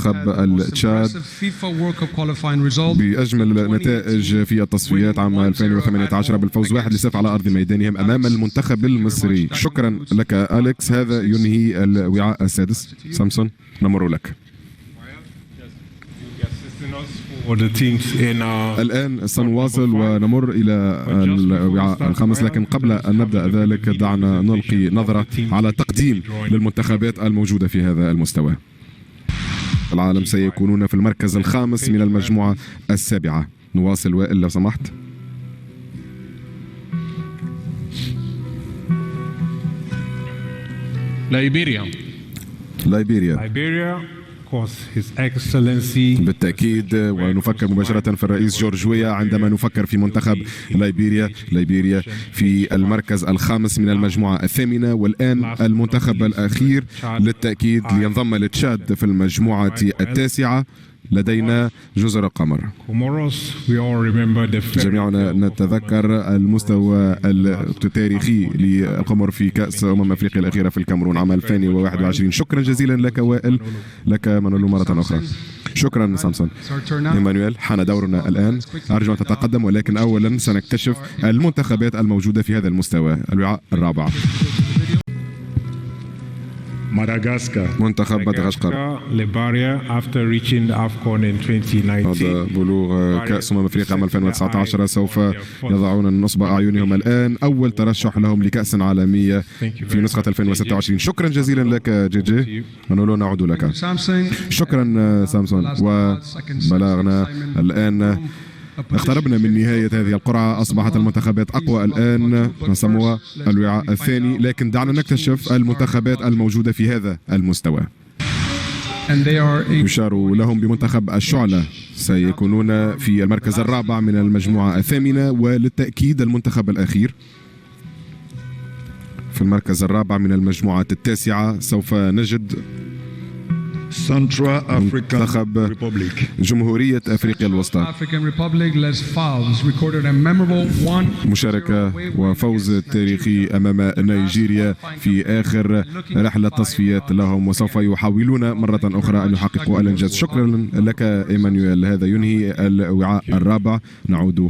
منتخب التشاد بأجمل نتائج في التصفيات عام 2018 بالفوز 1-0 على أرض ميدانهم أمام المنتخب المصري. شكرا لك أليكس. هذا ينهي الوعاء السادس. سامسون نمر لك. الآن سنواصل ونمر إلى الوعاء الخامس، لكن قبل أن نبدأ ذلك دعنا نلقي نظرة على تقديم للمنتخبات الموجودة في هذا المستوى. العالم سيكونون في المركز الخامس من المجموعة السابعة. نواصل وائل لو سمحت. ليبيريا بالتأكيد، ونفكر مباشرة في الرئيس جورج ويا عندما نفكر في منتخب ليبيريا في المركز الخامس من المجموعة الثامنة، والآن المنتخب الأخير للتأكيد لينضم لتشاد في المجموعة التاسعة. لدينا جزر القمر. جميعنا نتذكر المستوى التاريخي للقمر في كأس أفريقيا الأخيرة في الكاميرون عام 2021. شكرا جزيلا لك وائل. لك منولو مرة أخرى. شكرا سامسون. إيمانويل، حان دورنا الآن. أرجو أن تتقدم، ولكن أولا سنكتشف المنتخبات الموجودة في هذا المستوى. الوعاء الرابع. منتخب مدغشقر بعد بلوغ كأس أفريقيا عام 2019 سوف يضعون نصب أعينهم الآن أول ترشح لهم لكأس عالمية في نسخة 2026. شكرا جزيلا لك جي. منولو نعود لك. شكرا سامسون. وبلغنا الآن، اقتربنا من نهاية هذه القرعة. أصبحت المنتخبات أقوى الآن. سموا الوعاء الثاني، لكن دعنا نكتشف المنتخبات الموجودة في هذا المستوى. يشار لهم بمنتخب الشعلة، سيكونون في المركز الرابع من المجموعة الثامنة، وللتأكيد المنتخب الأخير في المركز الرابع من المجموعة التاسعة. سوف نجد منتخب جمهورية أفريقيا الوسطى، مشاركة وفوز تاريخي أمام نيجيريا في آخر رحلة تصفيات لهم، وسوف يحاولون مرة أخرى أن يحققوا الإنجاز. شكرا لك إيمانويل. هذا ينهي الوعاء الرابع. نعود.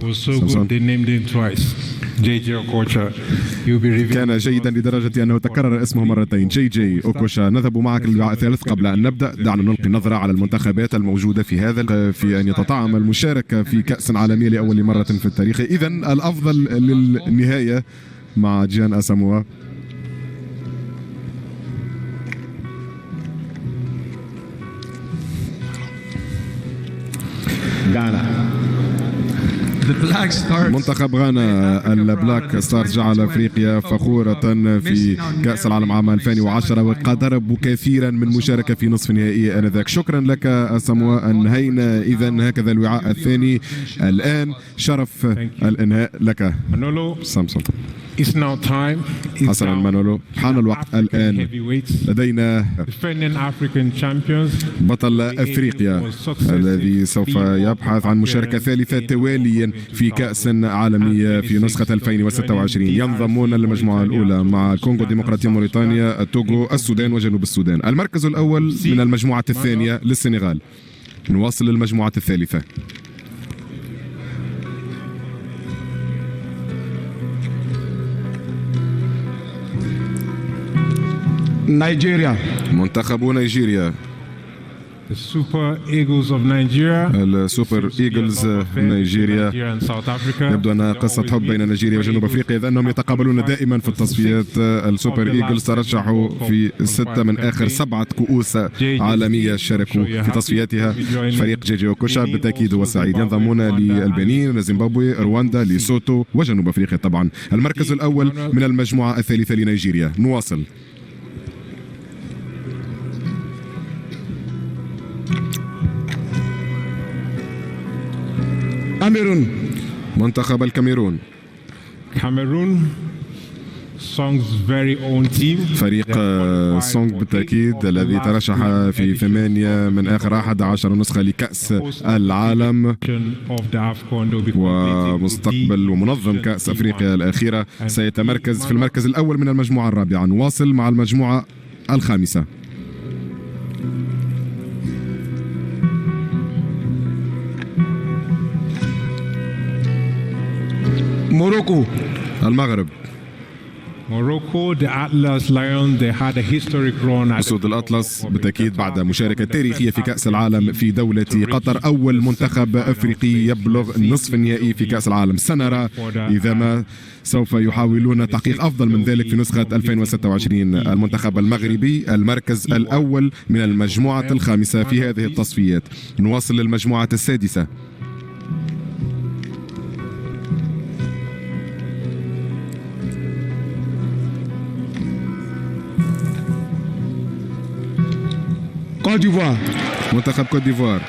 كان جيدا لدرجة أنه تكرر اسمه مرتين. جي أوكوشا. نذهب معك للوعاء الثالث. قبل أن نبدأ دعنا نلقي نظرة على المنتخبات الموجودة في أن يتطعم المشاركة في كأس عالمية لأول مرة في التاريخ. إذن الأفضل للنهاية مع جيان أساموا. منتخب غانا البلاك ستارز جعل أفريقيا فخورة في كأس العالم عام 2010 وقدربوا كثيرا من مشاركة في نصف نهائي آنذاك. شكرا لك أساموا. أنهينا إذن هكذا الوعاء الثاني. الآن شرف الإنهاء لك سامسون. حسنا مانولو. حان الوقت الآن. لدينا بطل أفريقيا الذي سوف يبحث عن مشاركة ثالثة تواليا في كأس عالمية في نسخة 2026. ينضمون للمجموعة الأولى مع الكونغو الديمقراطية، موريتانيا، التوغو، السودان وجنوب السودان. المركز الأول من المجموعة الثانية للسنغال. نواصل للمجموعة الثالثة. نيجيريا. منتخب نيجيريا. السوبر إيجلز نيجيريا. يبدو أنها قصة حب بين نيجيريا وجنوب أفريقيا، إذ أنهم يتقابلون دائما في التصفيات. السوبر إيجلز ترشحوا في 6 من آخر 7 كؤوس عالمية شاركوا في تصفياتها. فريق جي أوكوشا بالتأكيد هو سعيد. ينضمون للبنين، زيمبابوي، رواندا، ليسوتو وجنوب أفريقيا طبعا. المركز الأول من المجموعة الثالثة لنيجيريا. نواصل. كاميرون. منتخب الكاميرون. فريق سونغ بالتأكيد الذي ترشح في 8 من آخر 11 نسخة لكأس العالم ومستقبل ومنظم كأس أفريقيا الأخيرة. سيتمركز في المركز الأول من المجموعة الرابعة. نواصل مع المجموعة الخامسة. Morocco. المغرب. Morocco, the Atlas Lion, they had a historic run at أسود الأطلس بالتأكيد بعد مشاركة تاريخية في كأس العالم في دولة قطر، أول منتخب أفريقي يبلغ النصف النهائي في كأس العالم. سنرى إذا ما سوف يحاولون تحقيق أفضل من ذلك في نسخة 2026. المنتخب المغربي المركز الأول من المجموعة الخامسة في هذه التصفيات. نواصل للمجموعة السادسة. Côte d'Ivoire. منتخب كوت ديفوار.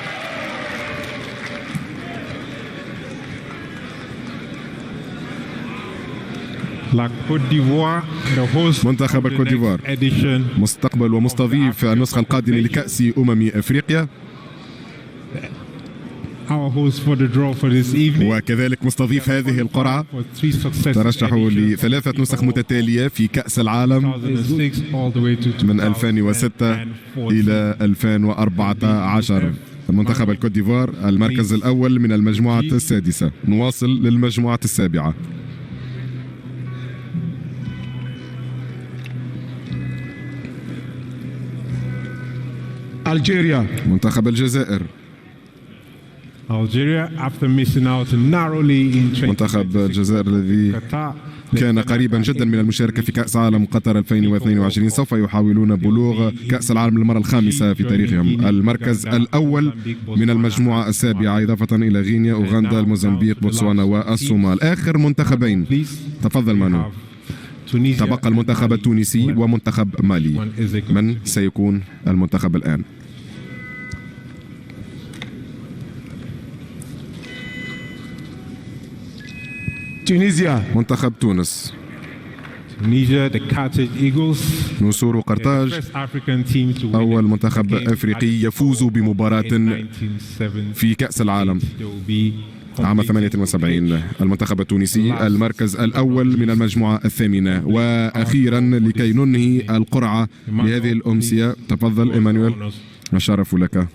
La Côte d'Ivoire, the host منتخب of the الكوت ديفوار next edition. مستقبل ومستضيف النسخة القادمة لكأس أفريقيا، Our host for the draw for this evening. وكذلك مستضيف هذه القرعة. For 3 successive ترشحوا editions. لثلاثة نسخ متتالية في كأس العالم 2006 all the way to من 2006 إلى 2014. منتخب الكوت ديفوار المركز الأول من المجموعة السادسة. نواصل للمجموعة السابعة. Algeria. منتخب الجزائر. Algeria, after missing out narrowly in منتخب الجزائر الذي Qatar, كان قريبا جدا من المشاركة في كأس عالم قطر 2022 سوف يحاولون بلوغ كأس العالم للمرة الخامسة في تاريخهم. المركز الأول من المجموعة السابعة إضافة إلى غينيا، أوغندا، الموزمبيق، بوتسوانا والصومال. آخر منتخبين. تفضل مانو. تبقى المنتخب التونسي ومنتخب مالي. من سيكون المنتخب الآن؟ Tunisia. منتخب تونس. Tunisia, the Carthage Eagles, نسور قرطاج first African team to win أول it منتخب again أفريقي يفوز بمباراة in 1970. في كأس العالم They will be عام 78. المنتخب التونسي المركز الأول من المجموعة الثامنة. وأخيرا لكي ننهي القرعة لهذه الأمسية، تفضل إيمانويل، الشرف لك.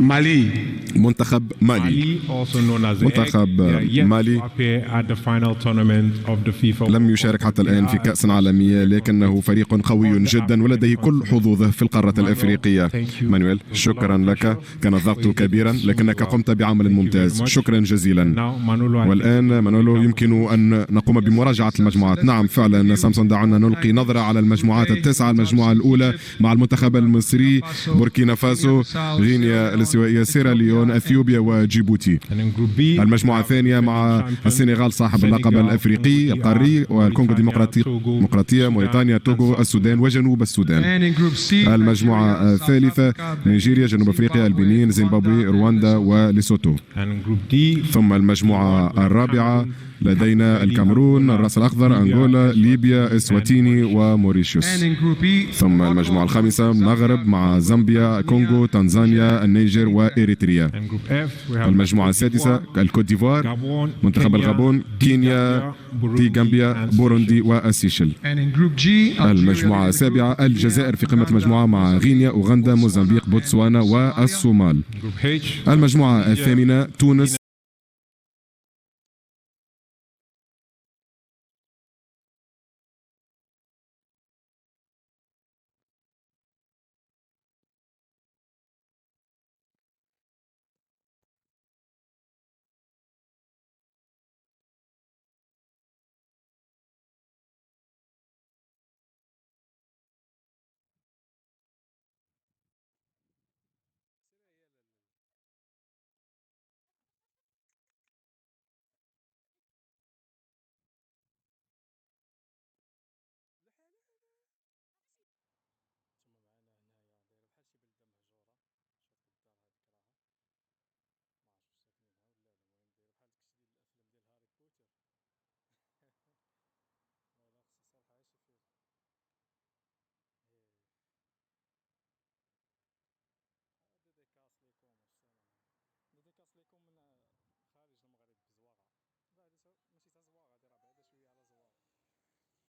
Mali. منتخب مالي. Mali, also known as the منتخب Egg, they are yet مالي to appear at the final tournament of the FIFA لم World يشارك Cup. حتى الآن في كأس عالمية، لكنه فريق قوي جدا ولديه كل حظوظه في القارة الأفريقية. مانويل، شكرا لك، كان الضغط كبيرا لكنك قمت بعمل ممتاز، شكرا جزيلا. Now, Manolo, والآن مانولو يمكن أن نقوم بمراجعة المجموعات. نعم فعلا سامسون، دعونا نلقي نظرة على المجموعات التسعة. المجموعة الأولى مع المنتخب المصري، بوركينا فاسو، غينيا الاستوائية، سيراليون، أثيوبيا وجيبوتي. and in Group B, المجموعة الثانية مع السنغال صاحب اللقب الأفريقي القاري، والكونغو الديمقراطية، موريتانيا، توغو، السودان وجنوب السودان. And in Group C. المجموعة الثالثة نيجيريا، جنوب أفريقيا، البنين، زيمبابوي، رواندا وليسوتو. and in Group D, ثم المجموعة الرابعة لدينا الكاميرون، الرأس الأخضر، أنغولا، ليبيا، إسواتيني وموريشيوس. And in Group E. ثم المجموعة الخامسة المغرب مع زامبيا، كونغو، تنزانيا، النيجر وإريتريا. and Group F, we have المجموعة السادسة الكوت ديفوار، Gabon, منتخب Kenya, الغابون، كينيا، Burundi, غامبيا، and بوروندي والسيشل. And in Group G. المجموعة السابعة الجزائر في قمة المجموعة مع غينيا، أوغندا، موزمبيق، بوتسوانا والصومال. Group H, المجموعة الثامنة تونس